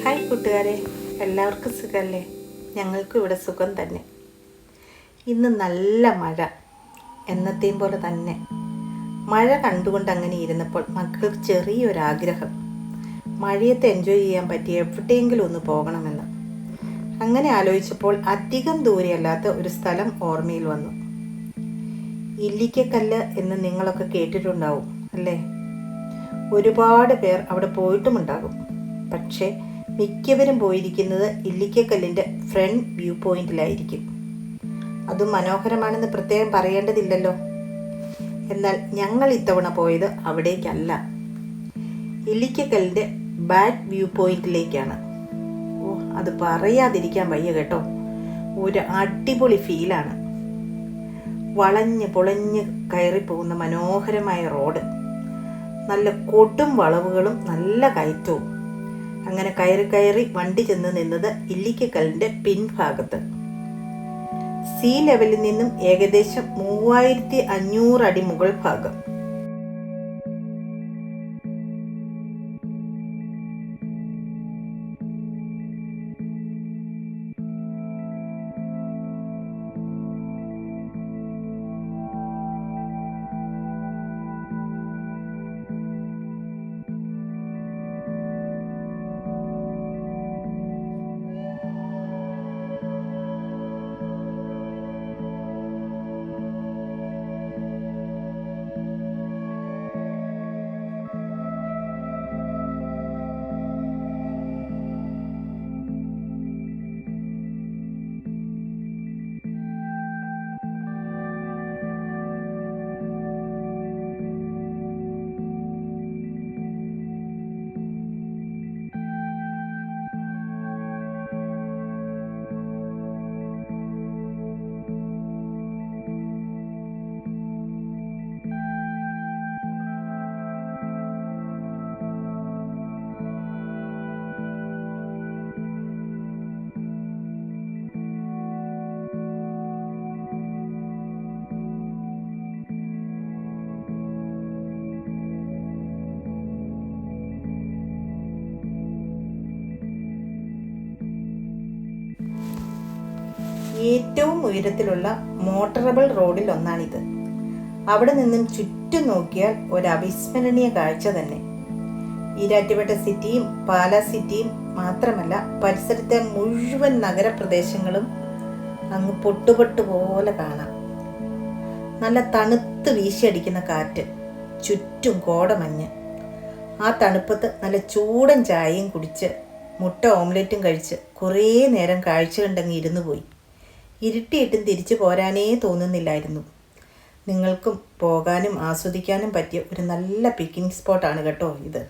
Hi കൂട്ടുകാരെ, എല്ലാവർക്കും സുഖമല്ലേ? ഞങ്ങൾക്കും ഇവിടെ സുഖം തന്നെ. ഇന്ന് നല്ല മഴ, എന്നത്തെയും പോലെ തന്നെ. മഴ കണ്ടുകൊണ്ട് അങ്ങനെ ഇരുന്നപ്പോൾ മക്കൾക്ക് ചെറിയൊരാഗ്രഹം, മഴയത്ത് എൻജോയ് ചെയ്യാൻ പറ്റിയ എവിടെയെങ്കിലും ഒന്ന് പോകണമെന്ന്. അങ്ങനെ ആലോചിച്ചപ്പോൾ അധികം ദൂരെയല്ലാത്ത ഒരു സ്ഥലം ഓർമ്മയിൽ വന്നു. ഇല്ലിക്കക്കല്ല് എന്ന് നിങ്ങളൊക്കെ കേട്ടിട്ടുണ്ടാവും അല്ലേ? ഒരുപാട് പേർ അവിടെ പോയിട്ടുമുണ്ടാകും. പക്ഷേ മിക്കവരും പോയിരിക്കുന്നത് ഇല്ലിക്കക്കല്ലിൻ്റെ ഫ്രണ്ട് വ്യൂ പോയിന്റിലായിരിക്കും. അതും മനോഹരമാണെന്ന് പ്രത്യേകം പറയേണ്ടതില്ലല്ലോ. എന്നാൽ ഞങ്ങൾ ഇത്തവണ പോയത് അവിടേക്കല്ല, ഇല്ലിക്കക്കല്ലിൻ്റെ ബാക്ക് വ്യൂ പോയിന്റിലേക്കാണ്. അത് പറയാതിരിക്കാൻ വയ്യ കേട്ടോ. ഒരു അടിപൊളി ഫീലാണ്. വളഞ്ഞ് പൊളഞ്ഞ് കയറിപ്പോകുന്ന മനോഹരമായ റോഡ്, നല്ല കൊടും വളവുകളും നല്ല കയറ്റവും. അങ്ങനെ കയറി വണ്ടി ചെന്ന് നിന്നത് ഇല്ലിക്കക്കല്ലിൻ്റെ പിൻഭാഗത്ത്. സീ ലെവലിൽ നിന്നും ഏകദേശം 3500 അടി മുകൾ ഭാഗം. ഏറ്റവും ഉയരത്തിലുള്ള മോട്ടറബിൾ റോഡിൽ ഒന്നാണിത്. അവിടെ നിന്നും ചുറ്റും നോക്കിയാൽ ഒരു അവിസ്മരണീയ കാഴ്ച തന്നെ. ഈരാറ്റുപേട്ട സിറ്റിയും പാലാ സിറ്റിയും മാത്രമല്ല, പരിസരത്തെ മുഴുവൻ നഗരപ്രദേശങ്ങളും അങ്ങ് പൊട്ടുപൊട്ടു പോലെ കാണാം. നല്ല തണുത്ത് വീശിയടിക്കുന്ന കാറ്റ്, ചുറ്റും കോടമഞ്ഞ്. ആ തണുപ്പത്ത് നല്ല ചൂടൻ ചായയും കുടിച്ച് മുട്ട ഓംലെറ്റും കഴിച്ച് കുറേ നേരം കാഴ്ച കണ്ടങ്ങ് ഇരുന്നു പോയി. ഇരുട്ടിയിട്ടും തിരിച്ചു പോരാനേ തോന്നുന്നില്ലായിരുന്നു. നിങ്ങൾക്കും പോകാനും ആസ്വദിക്കാനും പറ്റിയ ഒരു നല്ല പിക്നിക് സ്പോട്ടാണ് കേട്ടോ ഇത്.